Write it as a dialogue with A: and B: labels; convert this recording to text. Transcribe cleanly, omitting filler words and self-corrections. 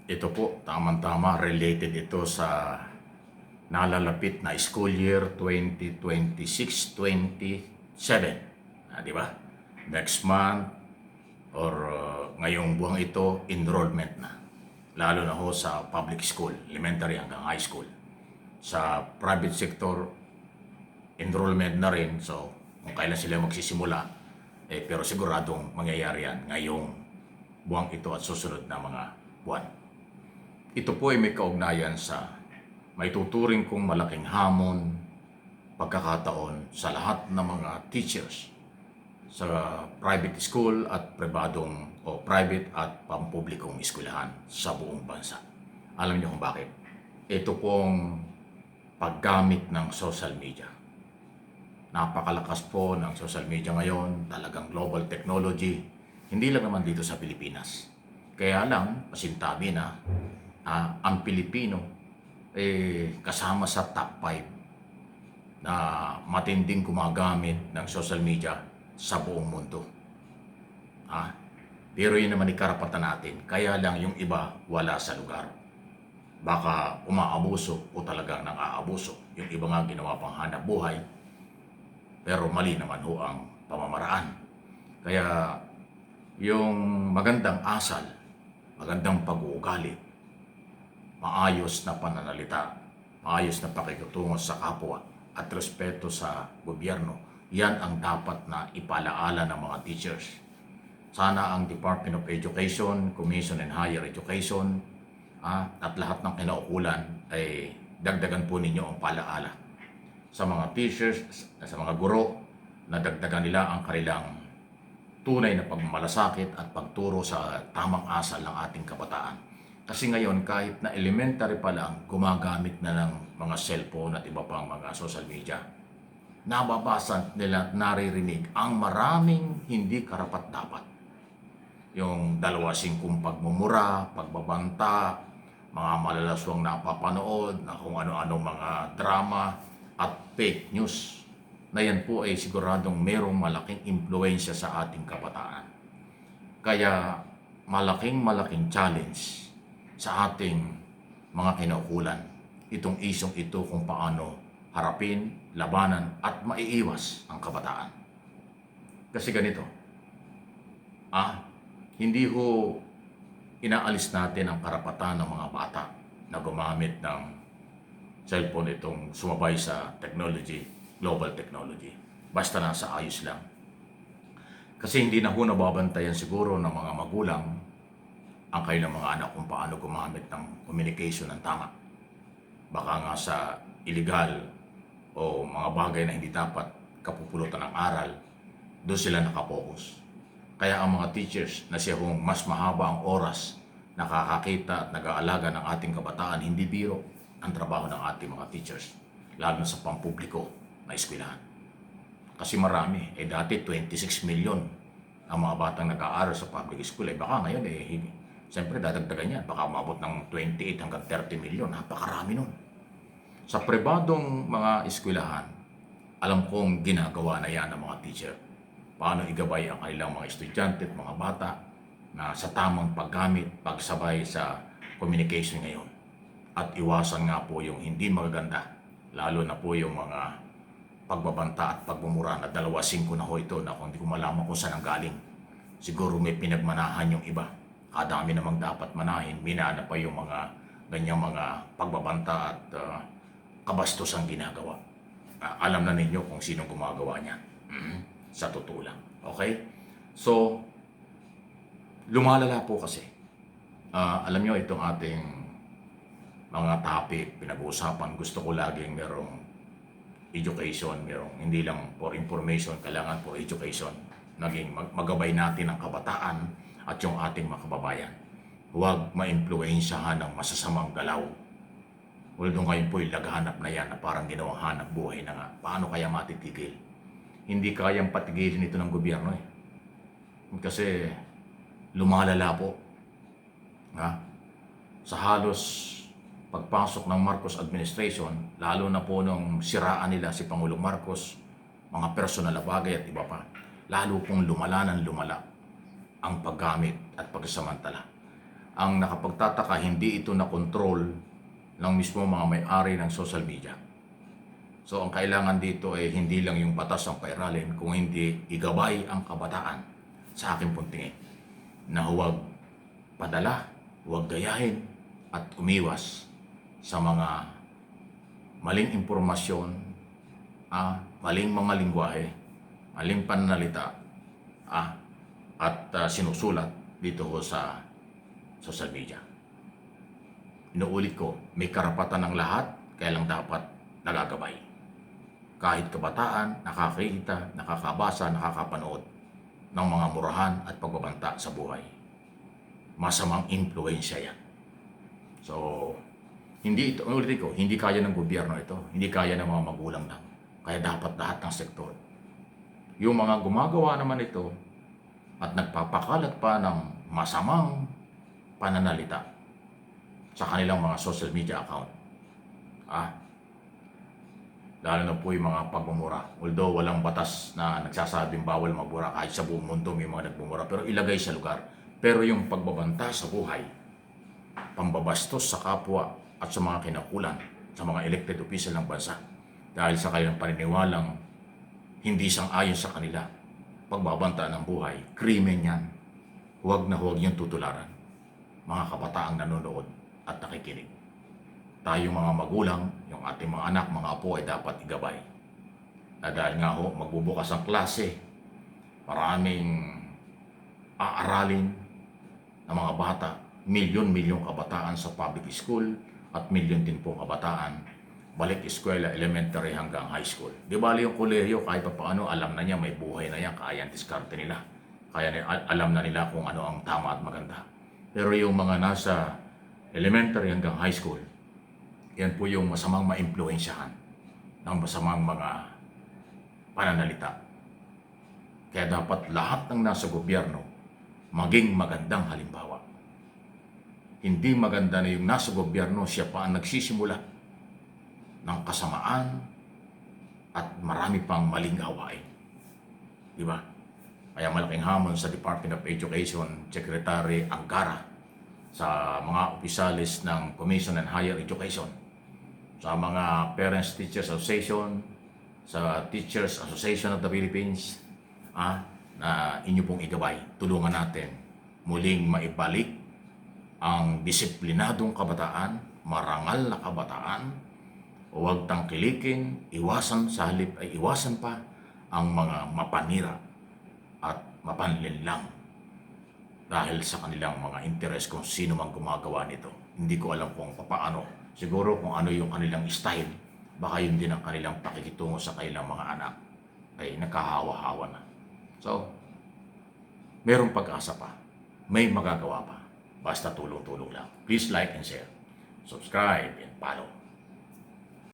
A: Ito po, tamang-tama, related ito sa nalalapit na school year 2026-27. Di ba? Next month or ngayong buwang ito, enrollment na. Lalo na ho sa public school, elementary hanggang high school. Sa private sector, enrollment na rin. So, kung kailan sila magsisimula, pero siguradong mangyayari yan ngayong buwang ito at susunod na mga buwan. Ito po ay may kaugnayan sa may tuturing kong malaking hamon, pagkakataon sa lahat ng mga teachers sa private school at pribadong o private at pampublikong eskwelahan sa buong bansa. Alam niyo kung bakit? Ito pong paggamit ng social media. Napakalakas po ng social media ngayon, talagang global technology, hindi lang naman dito sa Pilipinas. Kaya lang, pasintabi na, ang Pilipino kasama sa top 5 na matinding gumagamit ng social media sa buong mundo. Pero yun naman ikarapatan natin. Kaya lang yung iba wala sa lugar. Baka umaabuso o talagang nang-aabuso. Yung iba nga ginawa pang hanap buhay, pero mali naman ho ang pamamaraan. Kaya yung magandang asal, magandang pag-uugali, maayos na pananalita, maayos na pakikitungo sa kapwa at respeto sa gobyerno, yan ang dapat na ipalaala ng mga teachers. Sana ang Department of Education, Commission on Higher Education, at lahat ng kinaukulan ay dagdagan po ninyo ang palaala sa mga teachers, sa mga guro, na dagdagan nila ang kanilang tunay na pagmamalasakit at pagturo sa tamang asal ng ating kabataan. Kasi ngayon, kahit na elementary pa lang, gumagamit na ng mga cellphone at iba pang mga social media. Nababasa nila at naririnig ang maraming hindi karapat-dapat. Yung dalawasingkong pagmumura, pagbabanta, mga malalaswang napapanood, na kung ano-anong mga drama at fake news. Na yan po ay siguradong merong malaking impluensya sa ating kabataan. Kaya malaking challenge sa ating mga kinaukulan itong isyong ito kung paano harapin, labanan at maiiwas ang kabataan. Kasi ganito, hindi ho inaalis natin ang karapatan ng mga bata na gumamit ng cellphone itong sumabay sa technology, global technology. Basta nasa ayos lang. Kasi hindi na ho nababantayan siguro ng mga magulang ang kanilang mga anak kung paano gumamit ng communication ng tama. Baka nga sa illegal o mga bagay na hindi dapat kapupulutan ng aral, doon sila nakapokus. Kaya ang mga teachers na siya hong mas mahaba ang oras nakakakita at nag-aalaga ng ating kabataan, hindi biro ang trabaho ng ating mga teachers, lalo na sa pampubliko na eskwelahan. Kasi marami, dati 26 million ang mga batang nag-aaral sa public school, baka ngayon siyempre dadagdagan yan, baka umabot ng 28 hanggang 30 million, napakarami nun. Sa pribadong mga eskwelahan, alam kong ginagawa na yan ng mga teacher. Paano igabay ang kanilang mga estudyante at mga bata na sa tamang paggamit, pagsabay sa communication ngayon. At iwasan nga po yung hindi magaganda, lalo na po yung mga pagbabanta at pagmumura na 2-5 na ho ito na kung hindi ko malaman kung saan ang galing. Siguro may pinagmanahan yung iba. Kadami namang dapat manahin, minana pa yung mga ganyang mga pagbabanta at kabastos ang ginagawa. Alam na ninyo kung sino gumagawa niyan. Sa totoo lang. Okay? So, lumalala po kasi. Alam nyo, itong ating mga topic, pinag-uusapan, gusto ko laging merong education, merong hindi lang for information, kailangan for education. Naging magabay natin ang kabataan at yung ating mga kababayan. Huwag maimpluwensyahan ng masasamang galaw. Although ngayon po laghanap na yan na parang ginawang hanap buhay na nga. Paano kaya matitigil? Hindi kayang patigilin ito ng gobyerno Kasi lumalala po. Sa halos pagpasok ng Marcos administration, lalo na po nung siraan nila si Pangulong Marcos, mga personal na bagay at iba pa, lalo pong lumala ng lumala ang paggamit at pagsamantala. Ang nakapagtataka, hindi ito na control ng mismo mga may-ari ng social media. So ang kailangan dito ay hindi lang yung batas ang pairalin, kung hindi igabay ang kabataan sa aking puntingin na huwag padala, huwag gayahin at umiwas sa mga maling impormasyon, maling mga lingwahe, maling pananalita at sinusulat dito ho sa social media. Inuulit ko, may karapatan ng lahat, kaya lang dapat nagagabay. Kahit kabataan, nakakita, nakakabasa, nakakapanood ng mga murahan at pagbabanta sa buhay. Masamang impluensya yan. So, hindi ito, ulitin ko, hindi kaya ng gobyerno ito, hindi kaya ng mga magulang lang. Kaya dapat lahat ng sektor. Yung mga gumagawa naman ito at nagpapakalat pa ng masamang pananalita sa kanilang mga social media account. Lalo na po yung mga pagmumura. Although walang batas na nagsasabing bawal magbura, kahit sa buong mundo may mga nagbumura, pero ilagay sa lugar. Pero yung pagbabanta sa buhay, pambabastos sa kapwa at sa mga kinakulan, sa mga elected official ng bansa, dahil sa kanilang paniniwalang hindi sang-ayon sa kanila, pagbabanta ng buhay, krimen yan. Huwag na huwag yung tutularan. Mga kabataang nanonood at nakikinig. Tayong mga magulang, yung ating mga anak, mga apo ay dapat igabay. Na dahil nga ho, magbubukas ang klase, maraming aaralin ng mga bata, milyon-milyong kabataan sa public school at milyon din pong kabataan balik eskwela, elementary hanggang high school. Di bali yung kolehiyo, kahit pa paano, alam na niya, may buhay na yan, kaya ang diskarte nila. Kaya alam na nila kung ano ang tama at maganda. Pero yung mga nasa elementary hanggang high school, yan po yung masamang maimpluwensyahan ng masamang mga pananalita. Kaya dapat lahat ng nasa gobyerno maging magandang halimbawa. Hindi maganda na yung nasa gobyerno, siya pa ang nagsisimula ng kasamaan at marami pang maling gawain. Di ba? Kaya malaking hamon sa Department of Education, Secretary Angara, sa mga opisyalis ng Commission on Higher Education, sa mga Parents Teachers Association, sa Teachers Association of the Philippines, na inyo pong igabay. Tulungan natin muling maibalik ang disiplinadong kabataan, marangal na kabataan. Huwag tangkilikin, iwasan sa halip ay iwasan pa ang mga mapanira at mapanlinlang dahil sa kanilang mga interes kung sino mang gumagawa nito. Hindi ko alam kung paano. Siguro kung ano yung kanilang style, baka yun din ang kanilang pakikitungo sa kanilang mga anak. Ay nakahawa-hawa na. So, merong pag-asa pa. May magagawa pa. Basta tulong-tulong lang. Please like and share. Subscribe and follow.